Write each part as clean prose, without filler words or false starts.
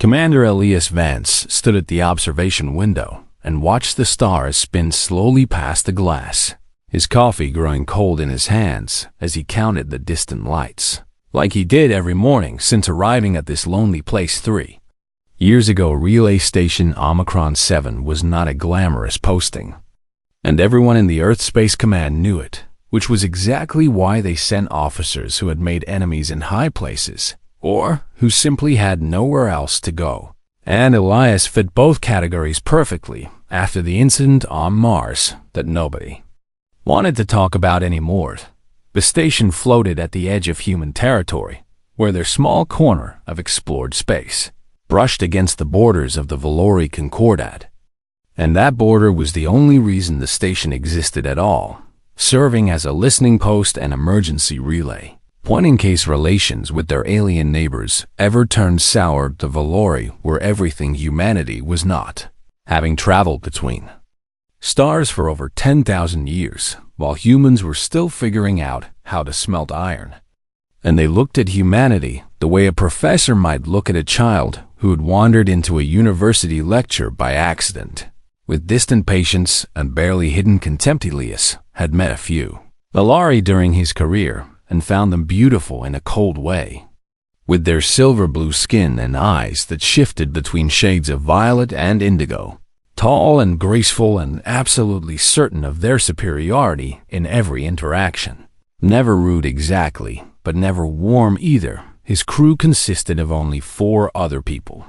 Commander Elias Vance stood at the observation window and watched the stars spin slowly past the glass, his coffee growing cold in his hands as he counted the distant lights, like he did every morning since arriving at this lonely place 3 years ago. Relay Station Omicron 7 was not a glamorous posting, and everyone in the Earth Space Command knew it, which was exactly why they sent officers who had made enemies in high places, or who simply had nowhere else to go. And Elias fit both categories perfectly after the incident on Mars that nobody wanted to talk about anymore. The station floated at the edge of human territory, where their small corner of explored space brushed against the borders of the Valori Concordat. And that border was the only reason the station existed at all, serving as a listening post and emergency relay. Point in case relations with their alien neighbors ever turned sour, the Valori were everything humanity was not, having traveled between stars for over 10,000 years, while humans were still figuring out how to smelt iron. And they looked at humanity the way a professor might look at a child who had wandered into a university lecture by accident. With distant patience and barely hidden contempt, Elias had met a few Valori during his career and found them beautiful in a cold way, with their silver blue skin and eyes that shifted between shades of violet and indigo, tall and graceful and absolutely certain of their superiority in every interaction. Never rude exactly, but never warm either. His crew consisted of only 4 other people,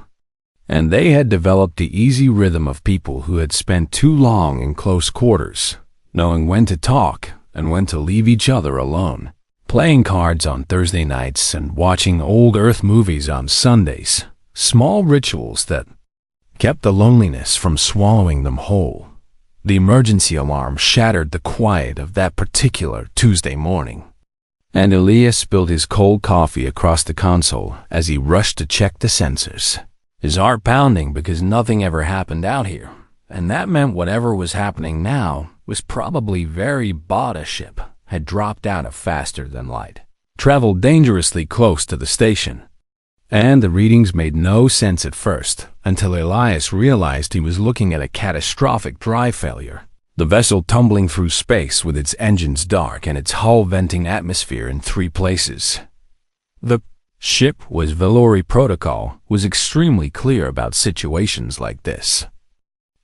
and they had developed the easy rhythm of people who had spent too long in close quarters, knowing when to talk and when to leave each other alone, playing cards on Thursday nights and watching old Earth movies on Sundays, small rituals that kept the loneliness from swallowing them whole. The emergency alarm shattered the quiet of that particular Tuesday morning, and Elias spilled his cold coffee across the console as he rushed to check the sensors, his heart pounding because nothing ever happened out here, and that meant whatever was happening now was probably very bought. A ship had dropped out of faster than light, traveled dangerously close to the station, and the readings made no sense at first until Elias realized he was looking at a catastrophic drive failure, the vessel tumbling through space with its engines dark and its hull venting atmosphere in 3 places. The ship was Valori protocol was extremely clear about situations like this,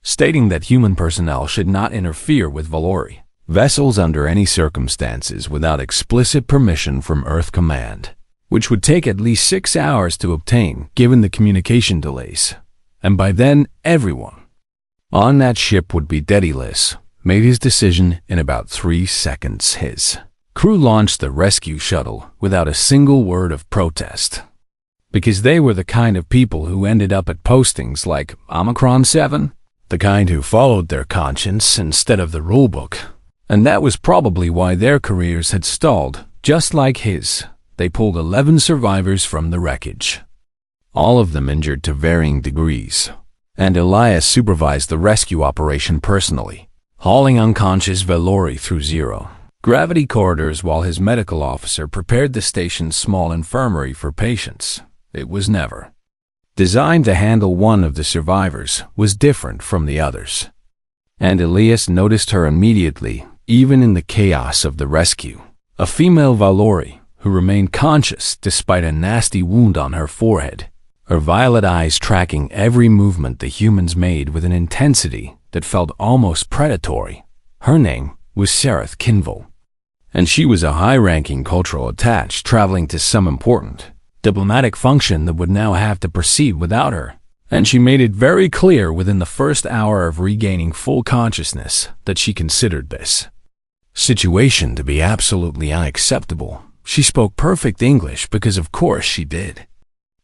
stating that human personnel should not interfere with Valori vessels under any circumstances without explicit permission from Earth Command, which would take at least 6 hours to obtain given the communication delays. And by then, everyone on that ship would be dead. Elias made his decision in about 3 seconds. His crew launched the rescue shuttle without a single word of protest, because they were the kind of people who ended up at postings like Omicron 7, the kind who followed their conscience instead of the rulebook. And that was probably why their careers had stalled, just like his. They pulled 11 survivors from the wreckage, all of them injured to varying degrees, and Elias supervised the rescue operation personally, hauling unconscious Valori through zero-gravity corridors while his medical officer prepared the station's small infirmary for patients. It was never designed to handle one of the survivors was different from the others, and Elias noticed her immediately, even in the chaos of the rescue. A female Valori who remained conscious despite a nasty wound on her forehead, her violet eyes tracking every movement the humans made with an intensity that felt almost predatory. Her name was Sereth Kinville, and she was a high-ranking cultural attaché traveling to some important diplomatic function that would now have to proceed without her. And she made it very clear within the first hour of regaining full consciousness that she considered this situation to be absolutely unacceptable. She spoke perfect English because of course she did,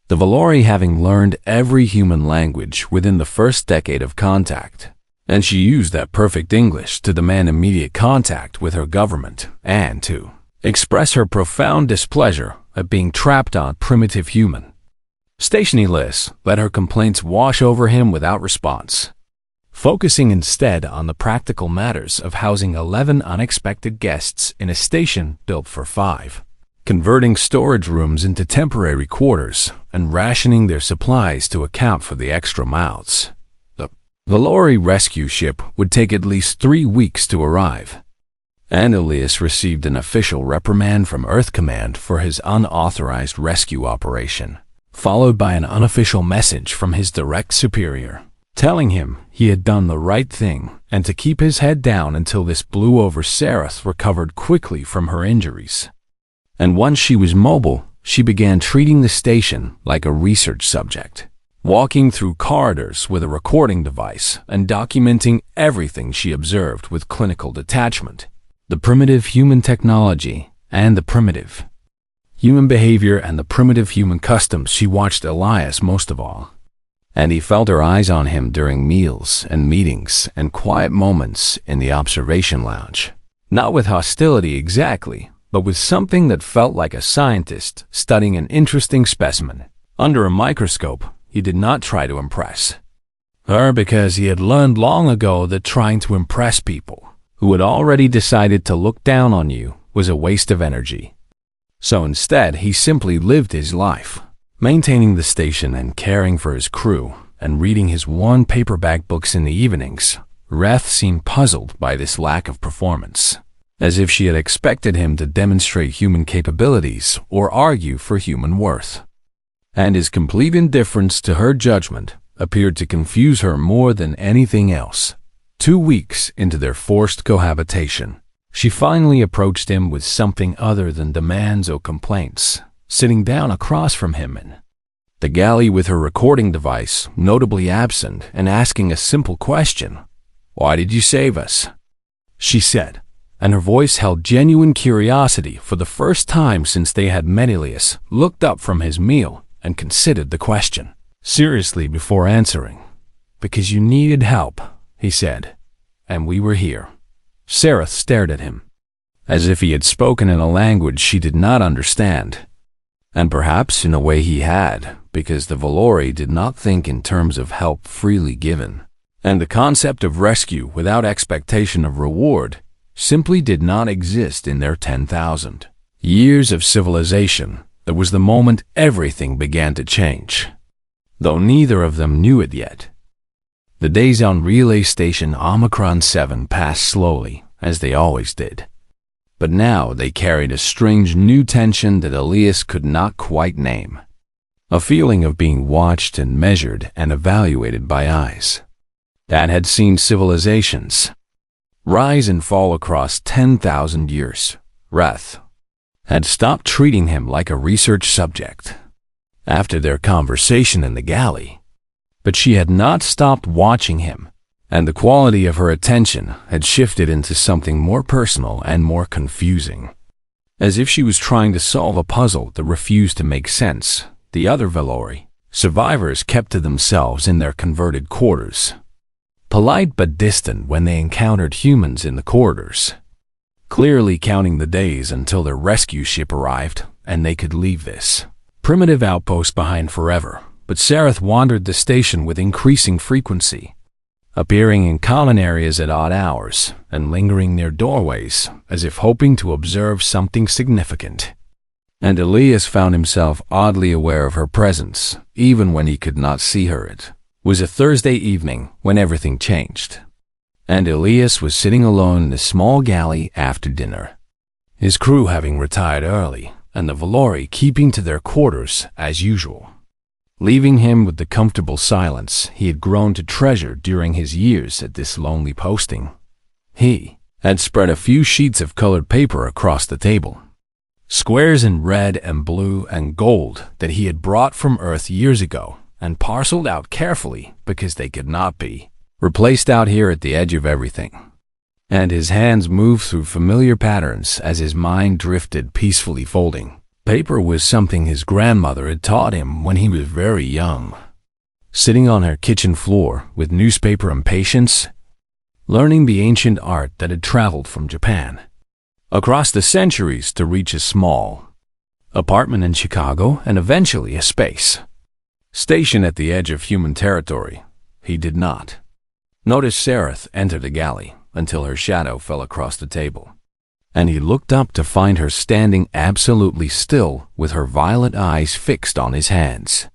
the Valori having learned every human language within the first decade of contact, and she used that perfect English to demand immediate contact with her government and to express her profound displeasure at being trapped on primitive human station. Elias let her complaints wash over him without response, focusing instead on the practical matters of housing 11 unexpected guests in a station built for 5. converting storage rooms into temporary quarters and rationing their supplies to account for the extra mouths. The Valori rescue ship would take at least 3 weeks to arrive, and Elias received an official reprimand from Earth Command for his unauthorized rescue operation, followed by an unofficial message from his direct superior, telling him he had done the right thing and to keep his head down until this blew over Sareth recovered quickly from her injuries. And once she was mobile, she began treating the station like a research subject, walking through corridors with a recording device and documenting everything she observed with clinical detachment. The primitive human technology and the primitive human behavior and the primitive human customs she watched Elias most of all. And he felt her eyes on him during meals and meetings and quiet moments in the observation lounge. Not with hostility exactly, but with something that felt like a scientist studying an interesting specimen. Under a microscope, he did not try to impress her because he had learned long ago that trying to impress people who had already decided to look down on you was a waste of energy. So instead, he simply lived his life, maintaining the station and caring for his crew, and reading his worn paperback books in the evenings. Reth seemed puzzled by this lack of performance, as if she had expected him to demonstrate human capabilities or argue for human worth. And his complete indifference to her judgment appeared to confuse her more than anything else. 2 weeks into their forced cohabitation, she finally approached him with something other than demands or complaints, sitting down across from him in the galley with her recording device notably absent and asking a simple question. "Why did you save us?" she said, and her voice held genuine curiosity. For the first time since they had met, Elias looked up from his meal and considered the question seriously before answering. "Because you needed help," he said, "and we were here." Sareth stared at him, as if he had spoken in a language she did not understand. And perhaps in a way he had, because the Valori did not think in terms of help freely given. And the concept of rescue without expectation of reward simply did not exist in their 10,000 years of civilization. That was the moment everything began to change, though neither of them knew it yet. The days on Relay Station Omicron 7 passed slowly, as they always did. But now they carried a strange new tension that Elias could not quite name. A feeling of being watched and measured and evaluated by eyes that had seen civilizations rise and fall across 10,000 years. Reth had stopped treating him like a research subject after their conversation in the galley, but she had not stopped watching him, and the quality of her attention had shifted into something more personal and more confusing. As if she was trying to solve a puzzle that refused to make sense, the other Valori survivors kept to themselves in their converted quarters, polite but distant when they encountered humans in the corridors, clearly counting the days until their rescue ship arrived and they could leave this primitive outpost behind forever. But Sareth wandered the station with increasing frequency, appearing in common areas at odd hours and lingering near doorways as if hoping to observe something significant. And Elias found himself oddly aware of her presence, even when he could not see her. It was a Thursday evening when everything changed, and Elias was sitting alone in a small galley after dinner, his crew having retired early, and the Valori keeping to their quarters as usual, leaving him with the comfortable silence he had grown to treasure during his years at this lonely posting. He had spread a few sheets of colored paper across the table, squares in red and blue and gold that he had brought from Earth years ago and parceled out carefully because they could not be replaced out here at the edge of everything. And his hands moved through familiar patterns as his mind drifted peacefully folding. Paper was something his grandmother had taught him when he was very young. Sitting on her kitchen floor with newspaper and patience, learning the ancient art that had traveled from Japan across the centuries to reach a small apartment in Chicago and eventually a space station at the edge of human territory. He did not notice Sareth enter the galley until her shadow fell across the table, and he looked up to find her standing absolutely still with her violet eyes fixed on his hands.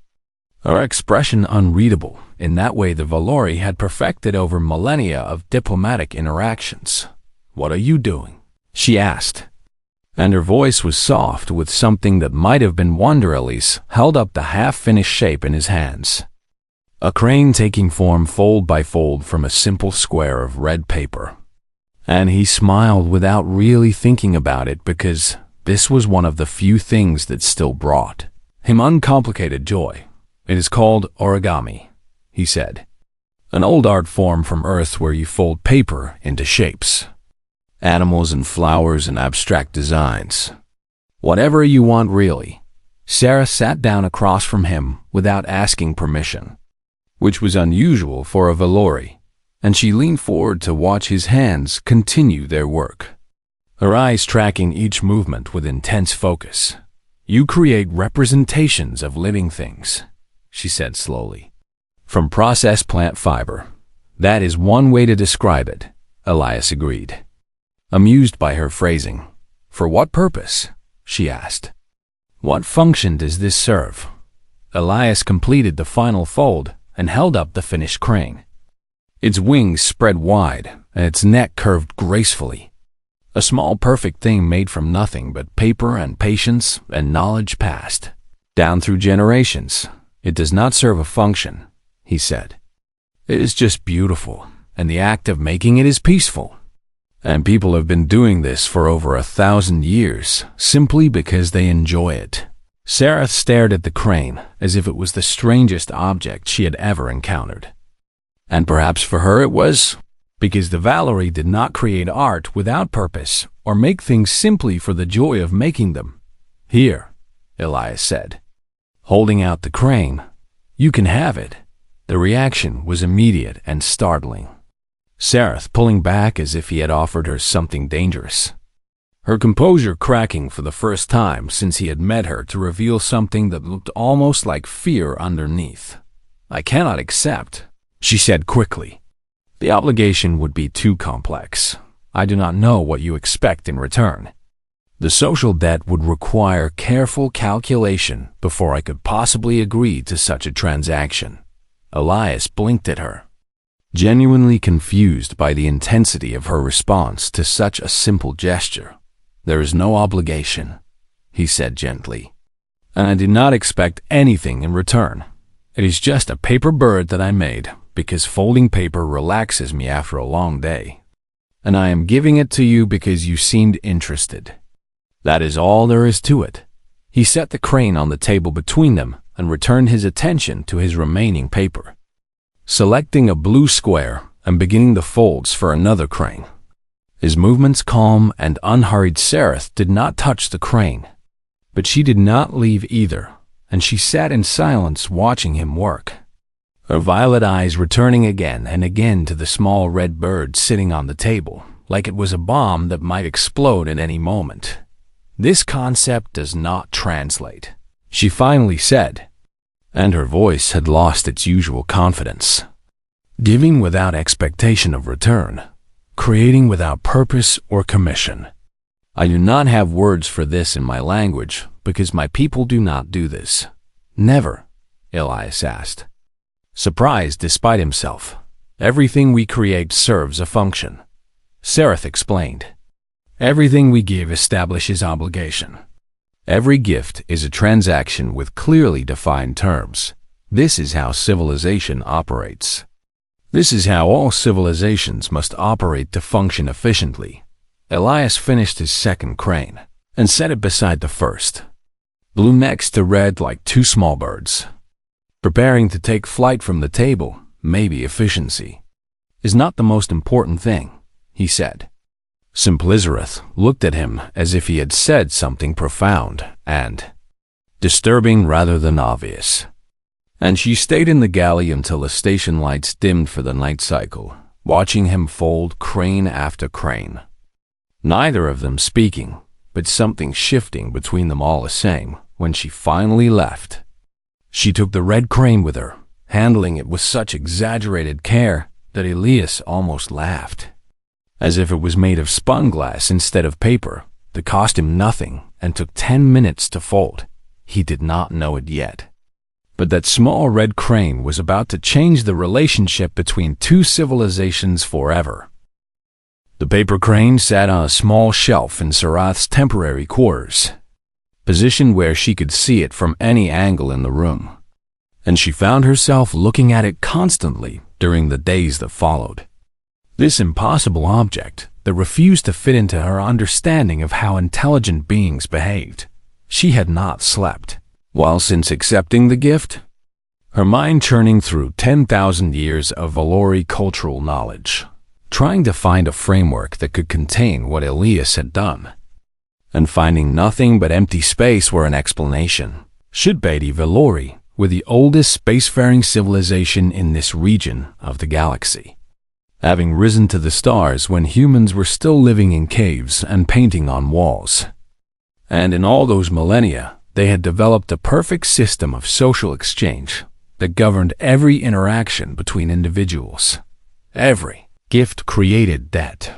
Her expression unreadable, in that way the Valori had perfected over millennia of diplomatic interactions. "What are you doing?" she asked. And her voice was soft with something that might have been wonder. Elise held up the half-finished shape in his hands. A crane taking form fold by fold from a simple square of red paper. And he smiled without really thinking about it, because this was one of the few things that still brought him uncomplicated joy. "It is called origami," he said. "An old art form from Earth where you fold paper into shapes. Animals and flowers and abstract designs. Whatever you want, really." Sarah sat down across from him without asking permission, which was unusual for a Valori, and she leaned forward to watch his hands continue their work, her eyes tracking each movement with intense focus. "You create representations of living things," she said slowly. "From processed plant fiber." "That is one way to describe it," Elias agreed, amused by her phrasing. "For what purpose?" she asked. "What function does this serve?" Elias completed the final fold and held up the finished crane. Its wings spread wide and its neck curved gracefully. A small perfect thing made from nothing but paper and patience and knowledge passed down through generations. "It does not serve a function," he said. "It is just beautiful, and the act of making it is peaceful. And people have been doing this for over 1,000 years, simply because they enjoy it." Sarah stared at the crane as if it was the strangest object she had ever encountered. And perhaps for her it was, because the Valori did not create art without purpose or make things simply for the joy of making them. "Here," Elias said, holding out the crane. "You can have it." The reaction was immediate and startling. Sarah pulling back as if he had offered her something dangerous, her composure cracking for the first time since he had met her to reveal something that looked almost like fear underneath. "I cannot accept," she said quickly. "The obligation would be too complex. I do not know what you expect in return. The social debt would require careful calculation before I could possibly agree to such a transaction." Elias blinked at her, genuinely confused by the intensity of her response to such a simple gesture. "There is no obligation," he said gently, "and I do not expect anything in return. It is just a paper bird that I made because folding paper relaxes me after a long day, and I am giving it to you because you seemed interested. That is all there is to it." He set the crane on the table between them and returned his attention to his remaining paper, selecting a blue square and beginning the folds for another crane. His movements calm and unhurried. Sarah did not touch the crane, but she did not leave either, and she sat in silence watching him work, her violet eyes returning again and again to the small red bird sitting on the table, like it was a bomb that might explode at any moment. "This concept does not translate," she finally said, and her voice had lost its usual confidence. "Giving without expectation of return, creating without purpose or commission. I do not have words for this in my language because my people do not do this." "Never?" Elias asked, surprised despite himself. "Everything we create serves a function," Sarah explained. "Everything we give establishes obligation. Every gift is a transaction with clearly defined terms. This is how civilization operates. This is how all civilizations must operate to function efficiently." Elias finished his second crane and set it beside the first, blue next to red like two small birds, preparing to take flight from the table. "Maybe efficiency is not the most important thing," he said. Simplizareth looked at him as if he had said something profound and disturbing rather than obvious. And she stayed in the galley until the station lights dimmed for the night cycle, watching him fold crane after crane. Neither of them speaking, but something shifting between them all the same. When she finally left, she took the red crane with her, handling it with such exaggerated care that Elias almost laughed. as if it was made of spun glass instead of paper, that cost him nothing and took 10 minutes to fold. He did not know it yet. But that small red crane was about to change the relationship between two civilizations forever. The paper crane sat on a small shelf in Sarath's temporary quarters, positioned where she could see it from any angle in the room, and she found herself looking at it constantly during the days that followed. This impossible object that refused to fit into her understanding of how intelligent beings behaved. She had not slept, while since accepting the gift, her mind churning through 10,000 years of Valori cultural knowledge, trying to find a framework that could contain what Elias had done, and finding nothing but empty space for an explanation. Shidbeti Valori were the oldest spacefaring civilization in this region of the galaxy, having risen to the stars when humans were still living in caves and painting on walls. And in all those millennia, they had developed a perfect system of social exchange that governed every interaction between individuals. Every gift created debt.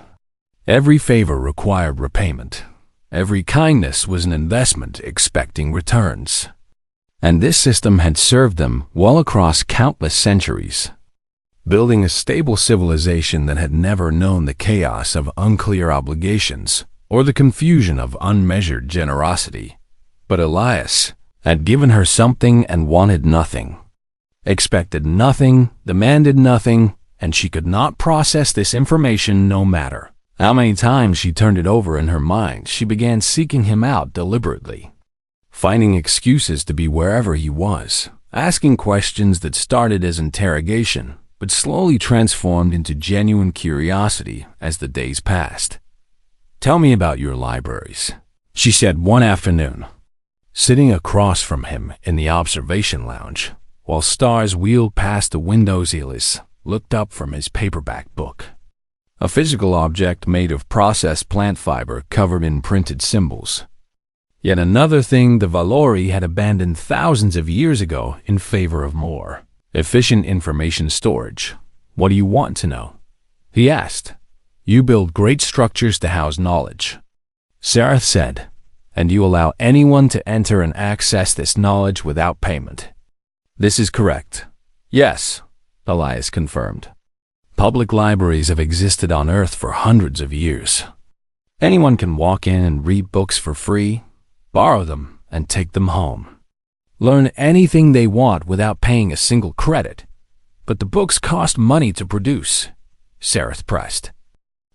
Every favor required repayment. Every kindness was an investment expecting returns. And this system had served them well across countless centuries, building a stable civilization that had never known the chaos of unclear obligations or the confusion of unmeasured generosity. But Elias had given her something and wanted nothing, expected nothing, demanded nothing, and she could not process this information no matter how many times she turned it over in her mind. She began seeking him out deliberately, finding excuses to be wherever he was, asking questions that started as interrogation but slowly transformed into genuine curiosity as the days passed. "Tell me about your libraries," she said one afternoon, sitting across from him in the observation lounge, while stars wheeled past the windows. Elias looked up from his paperback book, a physical object made of processed plant fiber covered in printed symbols. Yet another thing the Valori had abandoned thousands of years ago in favor of more efficient information storage. "What do you want to know?" he asked. "You build great structures to house knowledge," Sarath said, "and you allow anyone to enter and access this knowledge without payment." "This is correct." "Yes," Elias confirmed. "Public libraries have existed on Earth for hundreds of years. Anyone can walk in and read books for free, borrow them, and take them home. Learn anything they want without paying a single credit. But the books cost money to produce," Sarath pressed.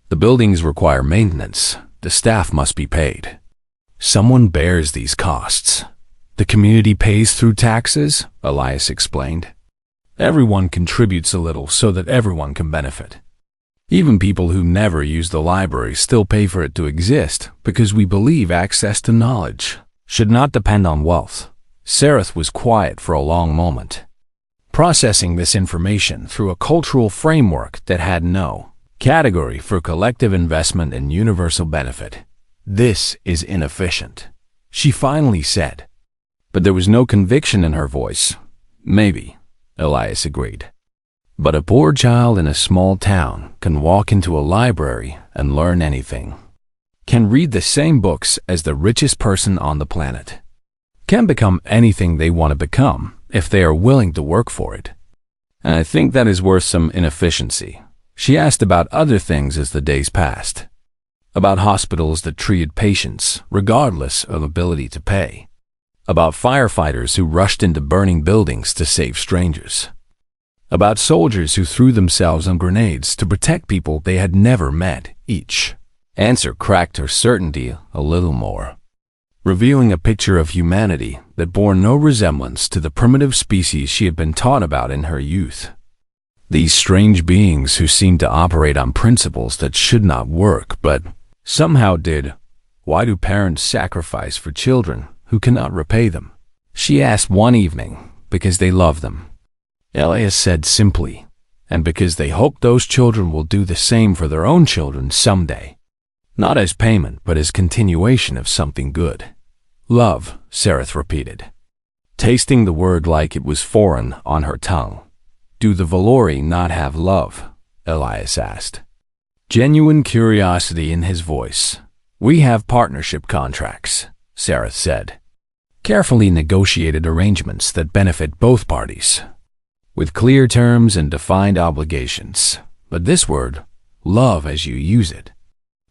"The buildings require maintenance. The staff must be paid. Someone bears these costs. The community pays through taxes," Elias explained. "Everyone contributes a little so that everyone can benefit. Even people who never use the library still pay for it to exist because we believe access to knowledge should not depend on wealth." Sarath was quiet for a long moment, processing this information through a cultural framework that had no category for collective investment and universal benefit. "This is inefficient," she finally said. But there was no conviction in her voice. "Maybe," Elias agreed. "But a poor child in a small town can walk into a library and learn anything, can read the same books as the richest person on the planet, can become anything they want to become if they are willing to work for it. And I think that is worth some inefficiency." She asked about other things as the days passed, about hospitals that treated patients regardless of ability to pay, about firefighters who rushed into burning buildings to save strangers, about soldiers who threw themselves on grenades to protect people they had never met. Each answer cracked her certainty a little more, revealing a picture of humanity that bore no resemblance to the primitive species she had been taught about in her youth. These strange beings who seemed to operate on principles that should not work, but somehow did. "Why do parents sacrifice for children who cannot repay them?" she asked one evening. "Because they love them," Elias said simply, "and because they hope those children will do the same for their own children someday. Not as payment, but as continuation of something good." "Love," Sarath repeated, tasting the word like it was foreign on her tongue. "Do the Valori not have love?" Elias asked. genuine curiosity in his voice. "We have partnership contracts," Sareth said. "Carefully negotiated arrangements that benefit both parties, with clear terms and defined obligations. But this word, love as you use it,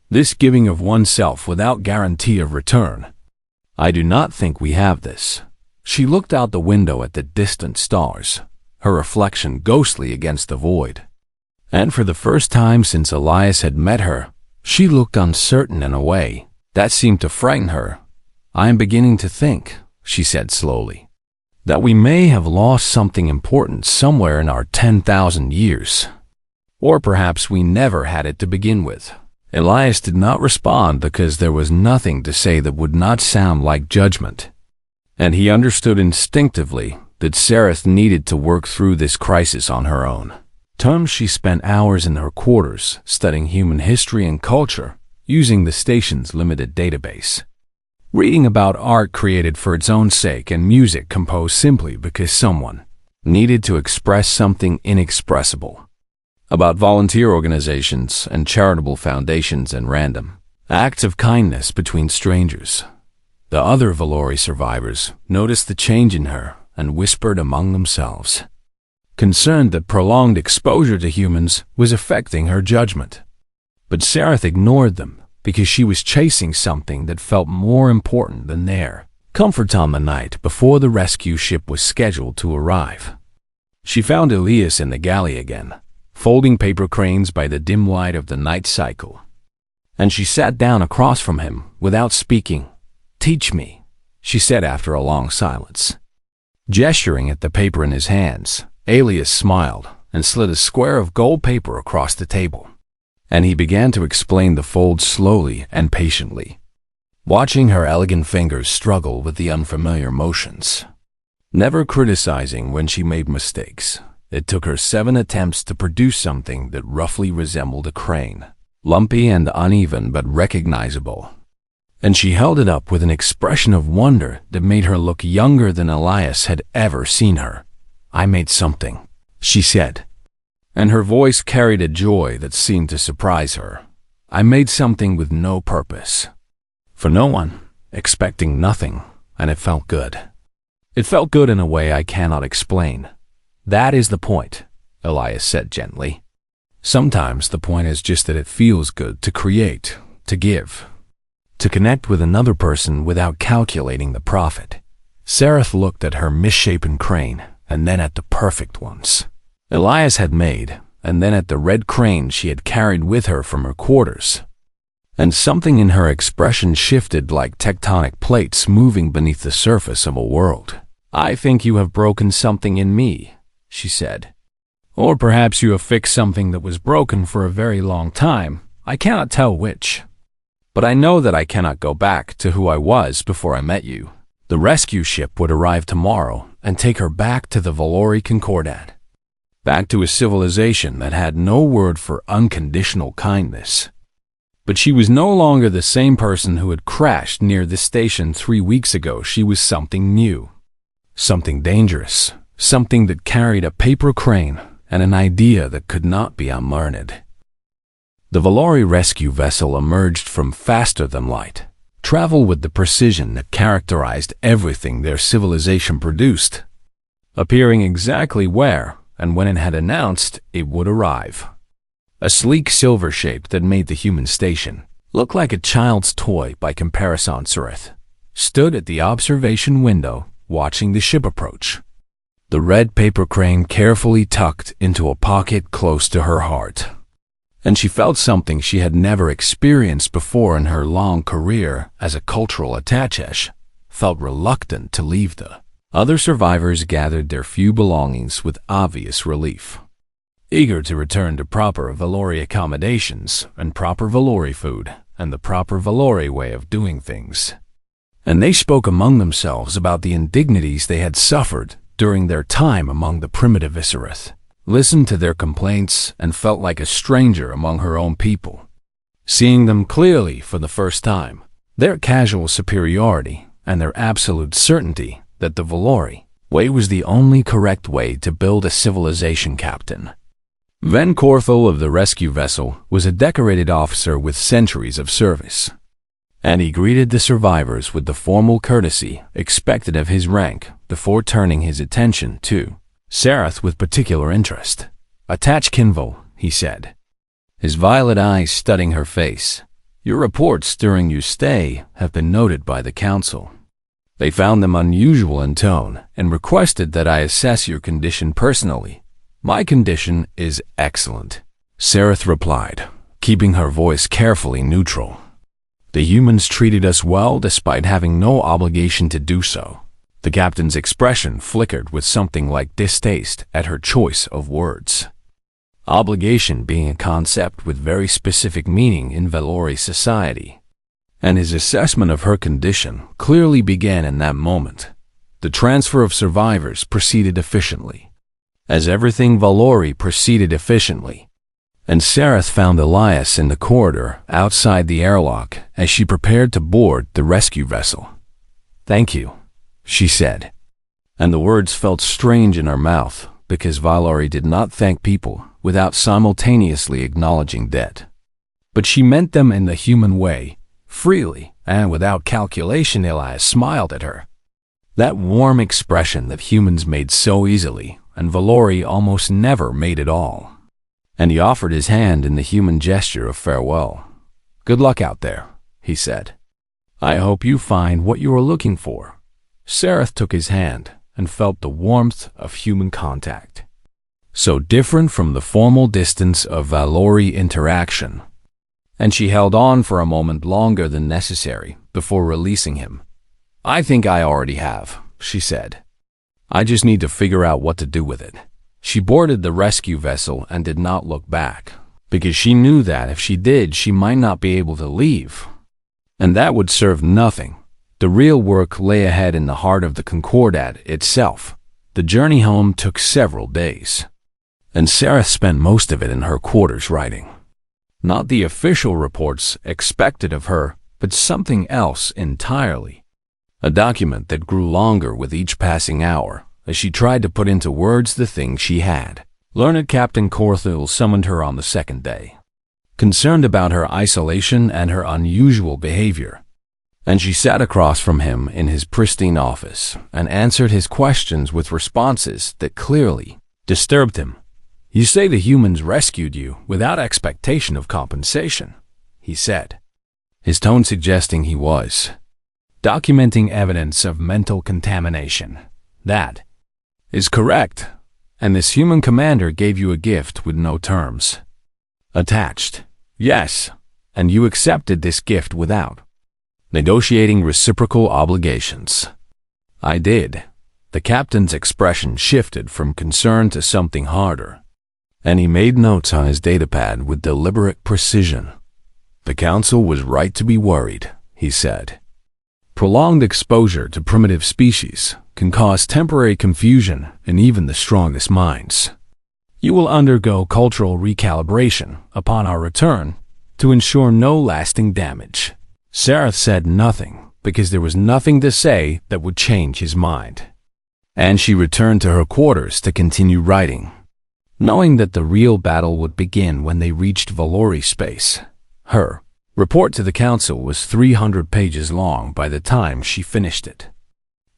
this giving of oneself without guarantee of return, I do not think we have this." She looked out the window at the distant stars, her reflection ghostly against the void. And for the first time since Elias had met her, she looked uncertain in a way that seemed to frighten her. "I am beginning to think," she said slowly, "that we may have lost something important somewhere in our 10,000 years. Or perhaps we never had it to begin with." Elias did not respond because there was nothing to say that would not sound like judgment. And he understood instinctively that Sareth needed to work through this crisis on her own. She spent hours in her quarters studying human history and culture, using the station's limited database, reading about art created for its own sake and music composed simply because someone needed to express something inexpressible, about volunteer organizations and charitable foundations and random acts of kindness between strangers. The other Valori survivors noticed the change in her and whispered among themselves, concerned that prolonged exposure to humans was affecting her judgment. But Sareth ignored them because she was chasing something that felt more important than their comfort on the night before the rescue ship was scheduled to arrive. She found Elias in the galley again, folding paper cranes by the dim light of the night cycle. And she sat down across from him without speaking. "Teach me," she said after a long silence. Gesturing at the paper in his hands, Elias smiled and slid a square of gold paper across the table. And he began to explain the folds slowly and patiently, watching her elegant fingers struggle with the unfamiliar motions, never criticizing when she made mistakes. It took her 7 attempts to produce something that roughly resembled a crane, lumpy and uneven but recognizable. And she held it up with an expression of wonder that made her look younger than Elias had ever seen her. "I made something," she said, and her voice carried a joy that seemed to surprise her. "I made something with no purpose, for no one, expecting nothing, and it felt good. It felt good in a way I cannot explain. That is the point," Elias said gently. "Sometimes the point is just that it feels good to create, to give, to connect with another person without calculating the profit." Sareth looked at her misshapen crane, and then at the perfect ones Elias had made, and then at the red crane she had carried with her from her quarters. And something in her expression shifted like tectonic plates moving beneath the surface of a world. "I think you have broken something in me," she said. "Or perhaps you have fixed something that was broken for a very long time. I cannot tell which. But I know that I cannot go back to who I was before I met you." The rescue ship would arrive tomorrow and take her back to the Valori Concordat, back to a civilization that had no word for unconditional kindness. But she was no longer the same person who had crashed near the station 3 weeks ago. She was something new, something dangerous, something that carried a paper crane and an idea that could not be unlearned. The Valori rescue vessel emerged from faster than light, travel with the precision that characterized everything their civilization produced, appearing exactly where and when it had announced it would arrive. A sleek silver shape that made the human station look like a child's toy by comparison. Sareth stood at the observation window watching the ship approach, the red paper crane carefully tucked into a pocket close to her heart. And she felt something she had never experienced before in her long career as a cultural attaché, felt reluctant to leave. The other survivors gathered their few belongings with obvious relief, eager to return to proper Valori accommodations and proper Valori food and the proper Valori way of doing things. And they spoke among themselves about the indignities they had suffered during their time among the primitive Isareth, listened to their complaints, and felt like a stranger among her own people, seeing them clearly for the first time, their casual superiority and their absolute certainty that the Valori way was the only correct way to build a civilization. Captain Van Corthel of the rescue vessel was a decorated officer with centuries of service, and he greeted the survivors with the formal courtesy expected of his rank before turning his attention to Sarath with particular interest. "Attach Kinvil," he said, his violet eyes studying her face. "Your reports during your stay have been noted by the Council. They found them unusual in tone and requested that I assess your condition personally." "My condition is excellent," Sarath replied, keeping her voice carefully neutral. "The humans treated us well despite having no obligation to do so." The captain's expression flickered with something like distaste at her choice of words. Obligation being a concept with very specific meaning in Valori society. And his assessment of her condition clearly began in that moment. The transfer of survivors proceeded efficiently, as everything Valori proceeded efficiently. And Sarath found Elias in the corridor outside the airlock as she prepared to board the rescue vessel. "Thank you," she said, and the words felt strange in her mouth because Valori did not thank people without simultaneously acknowledging debt. But she meant them in the human way, freely and without calculation. Elias smiled at her. That warm expression that humans made so easily, and Valori almost never made at all. And he offered his hand in the human gesture of farewell. "Good luck out there," he said. "I hope you find what you are looking for." Sarath took his hand and felt the warmth of human contact, so different from the formal distance of Valori interaction. And she held on for a moment longer than necessary before releasing him. "I think I already have," she said. "I just need to figure out what to do with it." She boarded the rescue vessel and did not look back, because she knew that if she did, she might not be able to leave. And that would serve nothing. The real work lay ahead in the heart of the Concordat itself. The journey home took several days, and Sarath spent most of it in her quarters writing. Not the official reports expected of her, but something else entirely. A document that grew longer with each passing hour, as she tried to put into words the things she had. Learned Captain Corthel summoned her on the second day, concerned about her isolation and her unusual behavior, and she sat across from him in his pristine office and answered his questions with responses that clearly disturbed him. "You say the humans rescued you without expectation of compensation," he said, his tone suggesting he was documenting evidence of mental contamination. "That is correct, and this human commander gave you a gift with no terms attached." "Yes, and you accepted this gift without negotiating reciprocal obligations." "I did." The captain's expression shifted from concern to something harder, and he made notes on his datapad with deliberate precision. "The Council was right to be worried," he said. "Prolonged exposure to primitive species can cause temporary confusion in even the strongest minds. You will undergo cultural recalibration upon our return to ensure no lasting damage." Sarath said nothing because there was nothing to say that would change his mind, and she returned to her quarters to continue writing, knowing that the real battle would begin when they reached Valori space. Her report to the Council was 300 pages long by the time she finished it,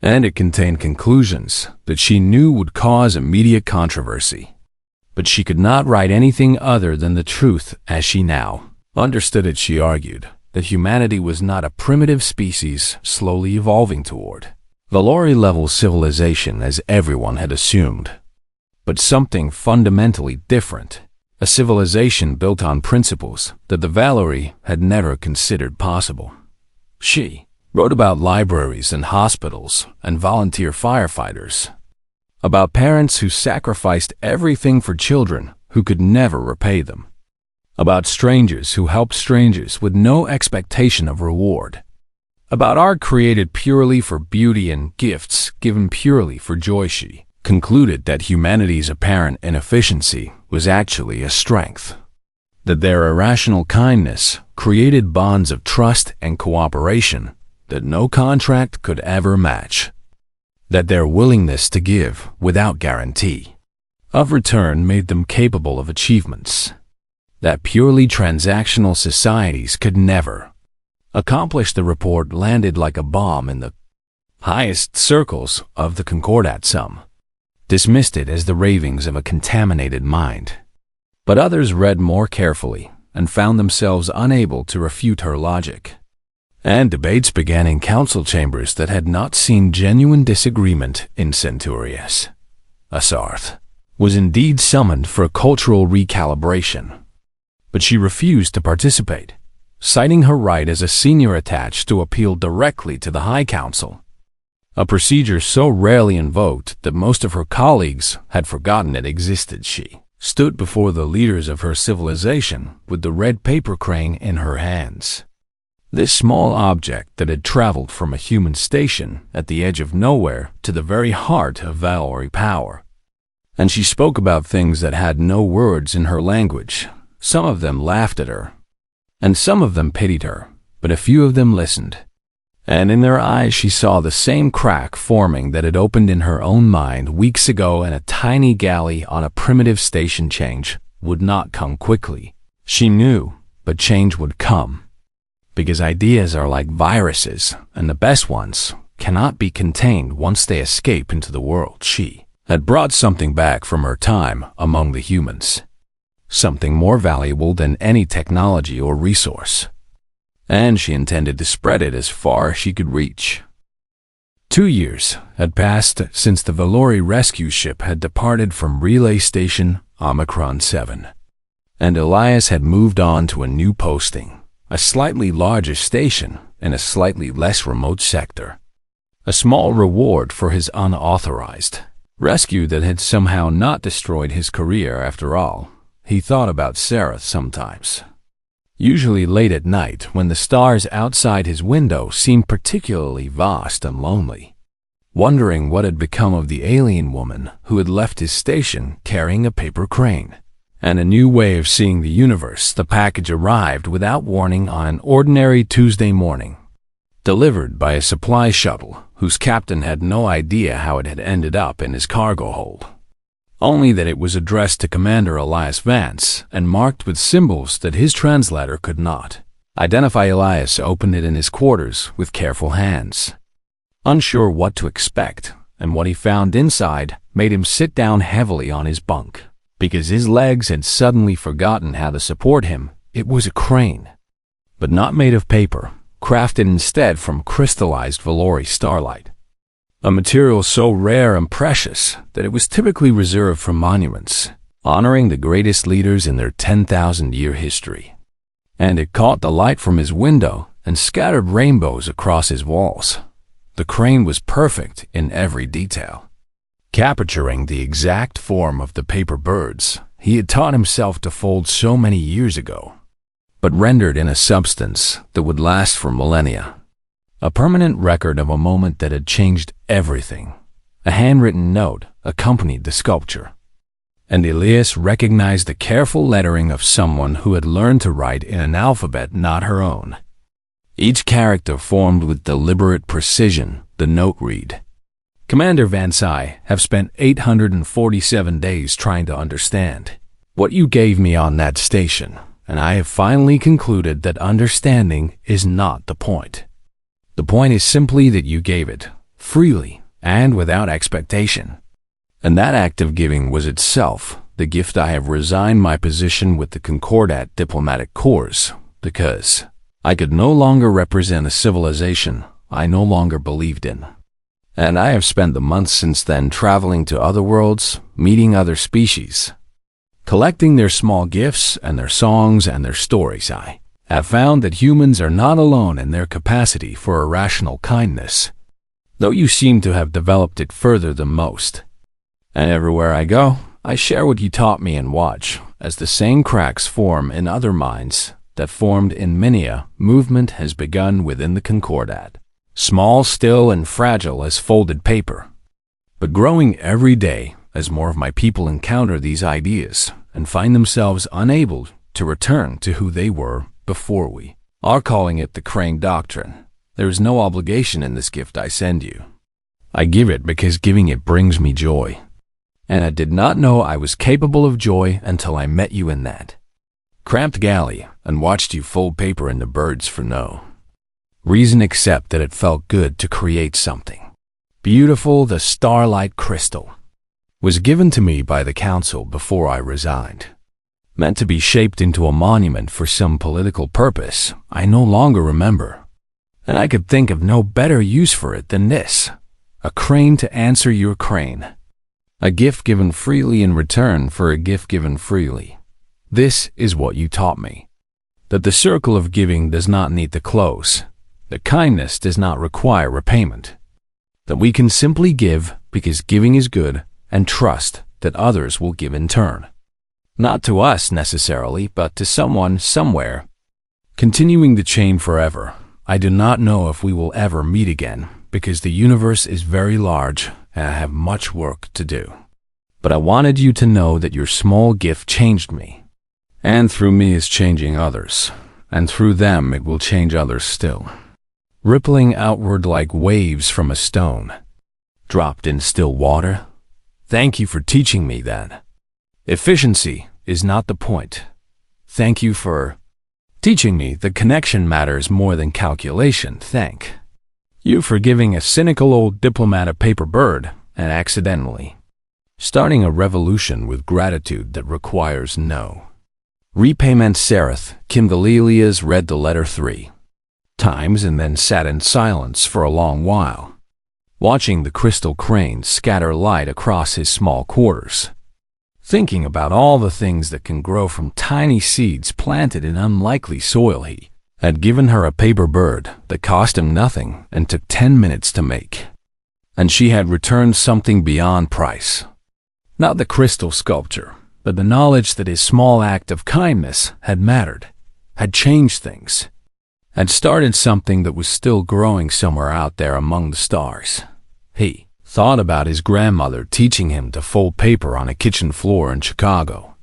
and it contained conclusions that she knew would cause immediate controversy. But she could not write anything other than the truth as she now understood it. She argued that humanity was not a primitive species slowly evolving toward Valori-level civilization as everyone had assumed, but something fundamentally different, a civilization built on principles that the Valori had never considered possible. She wrote about libraries and hospitals and volunteer firefighters, about parents who sacrificed everything for children who could never repay them, about strangers who helped strangers with no expectation of reward, about art created purely for beauty and gifts given purely for joy. She concluded that humanity's apparent inefficiency was actually a strength, that their irrational kindness created bonds of trust and cooperation that no contract could ever match, that their willingness to give without guarantee of return made them capable of achievements that purely transactional societies could never accomplish. The report landed like a bomb in the highest circles of the Concordat. Some dismissed it as the ravings of a contaminated mind, but others read more carefully and found themselves unable to refute her logic. And debates began in council chambers that had not seen genuine disagreement in Centurious. Asarth was indeed summoned for a cultural recalibration, but she refused to participate, citing her right as a senior attached to appeal directly to the High Council, a procedure so rarely invoked that most of her colleagues had forgotten it existed. She stood before the leaders of her civilization with the red paper crane in her hands, this small object that had traveled from a human station at the edge of nowhere to the very heart of Valori power. And she spoke about things that had no words in her language. Some of them laughed at her, and some of them pitied her, but a few of them listened. And in their eyes she saw the same crack forming that had opened in her own mind weeks ago, and a tiny galley on a primitive station. Change would not come quickly, she knew, but change would come. Because ideas are like viruses, and the best ones cannot be contained once they escape into the world. She had brought something back from her time among the humans, something more valuable than any technology or resource, and she intended to spread it as far as she could reach. 2 years had passed since the Valori rescue ship had departed from Relay Station Omicron 7, and Elias had moved on to a new posting, a slightly larger station in a slightly less remote sector, a small reward for his unauthorized rescue that had somehow not destroyed his career after all. He thought about Sarah sometimes, usually late at night when the stars outside his window seemed particularly vast and lonely, wondering what had become of the alien woman who had left his station carrying a paper crane and a new way of seeing the universe. The package arrived without warning on an ordinary Tuesday morning, delivered by a supply shuttle whose captain had no idea how it had ended up in his cargo hold, only that it was addressed to Commander Elias Vance and marked with symbols that his translator could not identify. Elias opened it in his quarters with careful hands, unsure what to expect, and what he found inside made him sit down heavily on his bunk, because his legs had suddenly forgotten how to support him. It was a crane, but not made of paper, crafted instead from crystallized Valori starlight, a material so rare and precious that it was typically reserved for monuments honoring the greatest leaders in their 10,000-year history. And it caught the light from his window and scattered rainbows across his walls. The crane was perfect in every detail, capturing the exact form of the paper birds he had taught himself to fold so many years ago, but rendered in a substance that would last for millennia. A permanent record of a moment that had changed everything. A handwritten note accompanied the sculpture, and Elias recognized the careful lettering of someone who had learned to write in an alphabet not her own. Each character formed with deliberate precision. The note read, "Commander Vance, I have spent 847 days trying to understand what you gave me on that station, and I have finally concluded that understanding is not the point. The point is simply that you gave it, freely and without expectation. And that act of giving was itself the gift. I have resigned my position with the Concordat Diplomatic Corps because I could no longer represent a civilization I no longer believed in. And I have spent the months since then traveling to other worlds, meeting other species, collecting their small gifts and their songs and their stories. I have found that humans are not alone in their capacity for irrational kindness, though you seem to have developed it further than most. And everywhere I go, I share what you taught me and watch as the same cracks form in other minds that formed in many a movement has begun within the Concordat, small, still, and fragile as folded paper, but growing every day as more of my people encounter these ideas and find themselves unable to return to who they were before. We are calling it the Crane Doctrine. There is no obligation in this gift I send you. I give it because giving it brings me joy. and I did not know I was capable of joy until I met you in that cramped galley and watched you fold paper into birds for no reason except that it felt good to create something beautiful. The starlight crystal was given to me by the council before I resigned, meant to be shaped into a monument for some political purpose I no longer remember, and I could think of no better use for it than this: a crane to answer your crane. A gift given freely in return for a gift given freely. This is what you taught me. That the circle of giving does not need to close. That kindness does not require repayment. That we can simply give because giving is good and trust that others will give in turn. Not to us necessarily, but to someone somewhere. Continuing the chain forever. I do not know if we will ever meet again because the universe is very large and I have much work to do. But I wanted you to know that your small gift changed me, and through me is changing others, and through them it will change others still. Rippling outward like waves from a stone, dropped in still water. Thank you for teaching me that efficiency is not the point. Thank you for teaching me that connection matters more than calculation. Thank you for giving a cynical old diplomat a paper bird and accidentally starting a revolution with gratitude that requires no repayment. Sereth Kimgalilias read the letter 3 times and then sat in silence for a long while, watching the crystal crane scatter light across his small quarters, thinking about all the things that can grow from tiny seeds planted in unlikely soil. He had given her a paper bird that cost him nothing and took 10 minutes to make, and she had returned something beyond price. Not the crystal sculpture, but the knowledge that his small act of kindness had mattered, had changed things, had started something that was still growing somewhere out there among the stars. He thought about his grandmother teaching him to fold paper on a kitchen floor in Chicago,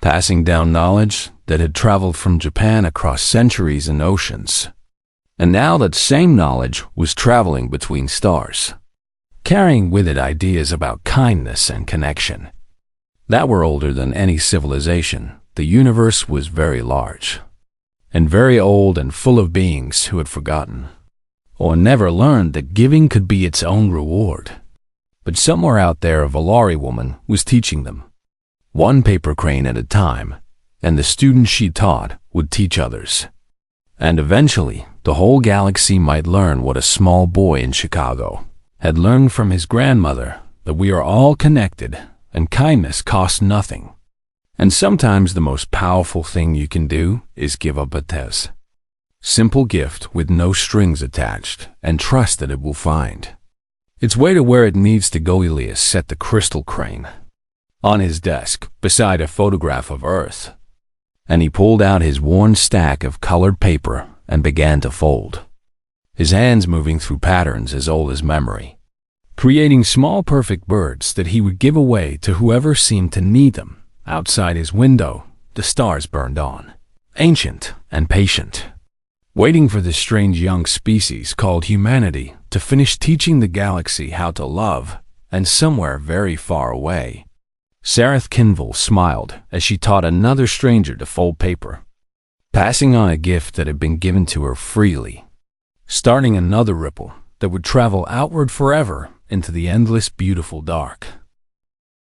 passing down knowledge that had traveled from Japan across centuries and oceans. And now that same knowledge was traveling between stars, carrying with it ideas about kindness and connection that were older than any civilization. The universe was very large, and very old and full of beings who had forgotten or never learned that giving could be its own reward. But somewhere out there a Valari woman was teaching them, one paper crane at a time, and the students she taught would teach others. And eventually, the whole galaxy might learn what a small boy in Chicago had learned from his grandmother, that we are all connected and kindness costs nothing. And sometimes the most powerful thing you can do is give up a simple gift with no strings attached and trust that it will find its way to where it needs to go. Elias set the crystal crane on his desk beside a photograph of Earth, and he pulled out his worn stack of colored paper and began to fold, his hands moving through patterns as old as memory, creating small perfect birds that he would give away to whoever seemed to need them. Outside his window, the stars burned on, ancient and patient, waiting for this strange young species called humanity to finish teaching the galaxy how to love. And somewhere very far away, Sareth Kinville smiled as she taught another stranger to fold paper, passing on a gift that had been given to her freely, starting another ripple that would travel outward forever into the endless beautiful dark.